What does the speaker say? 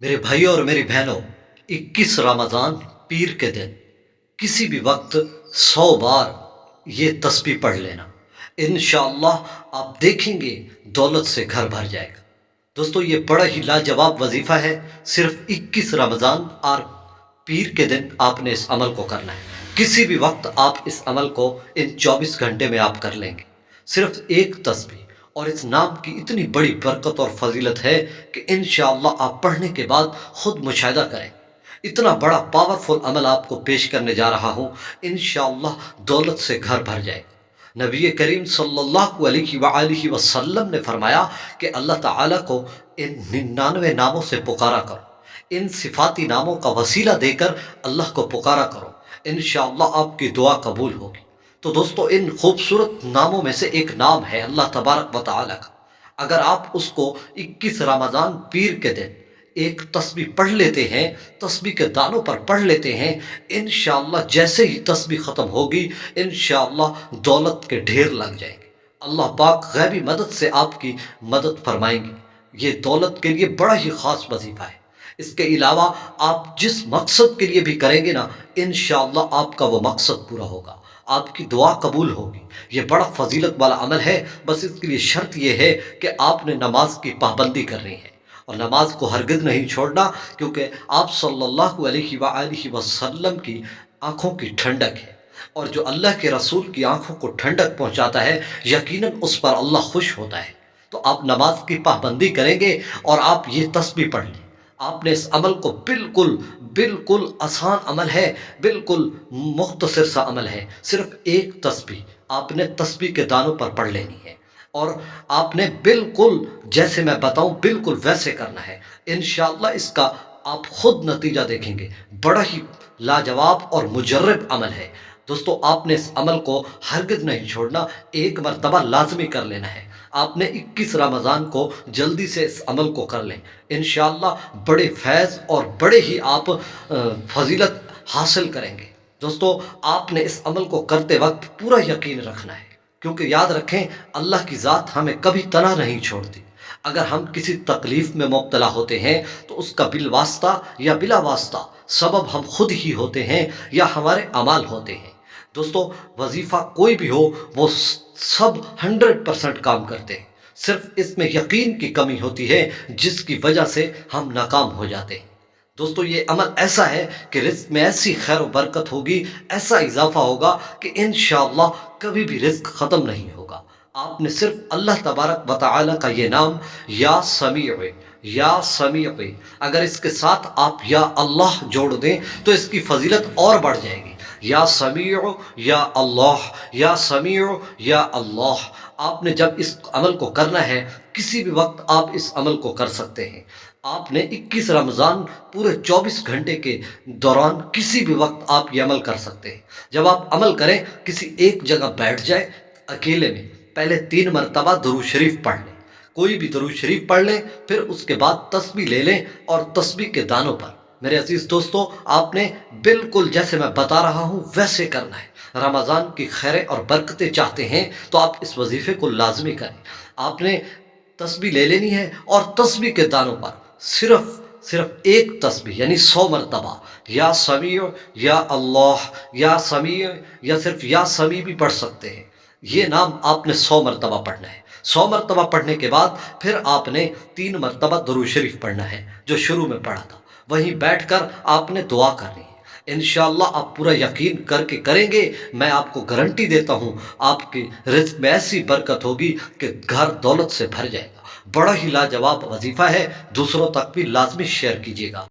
میرے بھائی اور میری بہنوں، 21 رمضان پیر کے دن کسی بھی وقت 100 بار یہ تسبیح پڑھ لینا، انشاءاللہ آپ دیکھیں گے دولت سے گھر بھر جائے گا۔ دوستو، یہ بڑا ہی لاجواب وظیفہ ہے۔ صرف 21 رمضان اور پیر کے دن آپ نے اس عمل کو کرنا ہے۔ کسی بھی وقت آپ اس عمل کو ان 24 گھنٹے میں آپ کر لیں گے۔ صرف ایک تسبیح، اور اس نام کی اتنی بڑی برکت اور فضیلت ہے کہ انشاءاللہ آپ پڑھنے کے بعد خود مشاہدہ کریں۔ اتنا بڑا پاورفل عمل آپ کو پیش کرنے جا رہا ہوں، انشاءاللہ دولت سے گھر بھر جائے گا۔ نبی کریم صلی اللہ علیہ وآلہ وسلم نے فرمایا کہ اللہ تعالیٰ کو ان 99 ناموں سے پکارا کرو، ان صفاتی ناموں کا وسیلہ دے کر اللہ کو پکارا کرو، انشاءاللہ آپ کی دعا قبول ہوگی۔ تو دوستو، ان خوبصورت ناموں میں سے ایک نام ہے اللہ تبارک و تعالیٰ کا۔ اگر آپ اس کو 21 رمضان پیر کے دن ایک تسبیح پڑھ لیتے ہیں، تسبیح کے دانوں پر پڑھ لیتے ہیں، انشاءاللہ جیسے ہی تسبیح ختم ہوگی انشاءاللہ دولت کے ڈھیر لگ جائیں گے۔ اللہ پاک غیبی مدد سے آپ کی مدد فرمائیں گے۔ یہ دولت کے لیے بڑا ہی خاص وظیفہ ہے۔ اس کے علاوہ آپ جس مقصد کے لیے بھی کریں گے نا، انشاءاللہ آپ کا وہ مقصد پورا ہوگا، آپ کی دعا قبول ہوگی۔ یہ بڑا فضیلت والا عمل ہے۔ بس اس کے لیے شرط یہ ہے کہ آپ نے نماز کی پابندی کرنی ہے، اور نماز کو ہرگز نہیں چھوڑنا، کیونکہ آپ صلی اللہ علیہ وآلہ وسلم کی آنکھوں کی ٹھنڈک ہے، اور جو اللہ کے رسول کی آنکھوں کو ٹھنڈک پہنچاتا ہے یقیناً اس پر اللہ خوش ہوتا ہے۔ تو آپ نماز کی پابندی کریں گے اور آپ یہ تسبیح پڑھ لیں۔ آپ نے اس عمل کو بالکل آسان عمل ہے، بالکل مختصر سا عمل ہے۔ صرف ایک تسبیح آپ نے تسبیح کے دانوں پر پڑھ لینی ہے، اور آپ نے بالکل جیسے میں بتاؤں بالکل ویسے کرنا ہے۔ انشاءاللہ اس کا آپ خود نتیجہ دیکھیں گے۔ بڑا ہی لاجواب اور مجرب عمل ہے۔ دوستو، آپ نے اس عمل کو ہرگز نہیں چھوڑنا، ایک مرتبہ لازمی کر لینا ہے۔ آپ نے 21 رمضان کو جلدی سے اس عمل کو کر لیں، انشاءاللہ بڑے فیض اور بڑے ہی آپ فضیلت حاصل کریں گے۔ دوستو، آپ نے اس عمل کو کرتے وقت پورا یقین رکھنا ہے، کیونکہ یاد رکھیں اللہ کی ذات ہمیں کبھی تنہا نہیں چھوڑتی۔ اگر ہم کسی تکلیف میں مبتلا ہوتے ہیں تو اس کا بالواسطہ یا بلا واسطہ سبب ہم خود ہی ہوتے ہیں یا ہمارے اعمال ہوتے ہیں۔ دوستو، وظیفہ کوئی بھی ہو وہ سب 100% کام کرتے ہیں، صرف اس میں یقین کی کمی ہوتی ہے جس کی وجہ سے ہم ناکام ہو جاتے ہیں۔ دوستو، یہ عمل ایسا ہے کہ رزق میں ایسی خیر و برکت ہوگی، ایسا اضافہ ہوگا کہ انشاءاللہ کبھی بھی رزق ختم نہیں ہوگا۔ آپ نے صرف اللہ تبارک و تعالیٰ کا یہ نام یا سمیع، یا سمیع، اگر اس کے ساتھ آپ یا اللہ جوڑ دیں تو اس کی فضیلت اور بڑھ جائے گی۔ یا سمیع یا اللہ، یا سمیع یا اللہ۔ آپ نے جب اس عمل کو کرنا ہے، کسی بھی وقت آپ اس عمل کو کر سکتے ہیں۔ آپ نے 21 رمضان پورے 24 گھنٹے کے دوران کسی بھی وقت آپ یہ عمل کر سکتے ہیں۔ جب آپ عمل کریں، کسی ایک جگہ بیٹھ جائیں اکیلے میں، پہلے 3 مرتبہ درود شریف پڑھ لیں، کوئی بھی درود شریف پڑھ لیں، پھر اس کے بعد تسبیح لے لیں، اور تسبیح کے دانوں پر میرے عزیز دوستو آپ نے بالکل جیسے میں بتا رہا ہوں ویسے کرنا ہے۔ رمضان کی خیریں اور برکتیں چاہتے ہیں تو آپ اس وظیفے کو لازمی کریں۔ آپ نے تسبیح لے لینی ہے، اور تسبیح کے دانوں پر صرف ایک تسبیح یعنی 100 مرتبہ یا سمیع یا اللہ، یا سمیع، یا صرف یا سمیع بھی پڑھ سکتے ہیں۔ یہ نام آپ نے 100 مرتبہ پڑھنا ہے۔ 100 مرتبہ پڑھنے کے بعد پھر آپ نے 3 مرتبہ درود شریف پڑھنا ہے جو شروع میں پڑھا تھا۔ وہیں بیٹھ کر آپ نے دعا کرنی ہے۔ انشاءاللہ آپ پورا یقین کر کے کریں گے، میں آپ کو گارنٹی دیتا ہوں آپ کی رزق میں ایسی برکت ہوگی کہ گھر دولت سے بھر جائے گا۔ بڑا ہی لاجواب وظیفہ ہے، دوسروں تک بھی لازمی شیئر کیجیے گا۔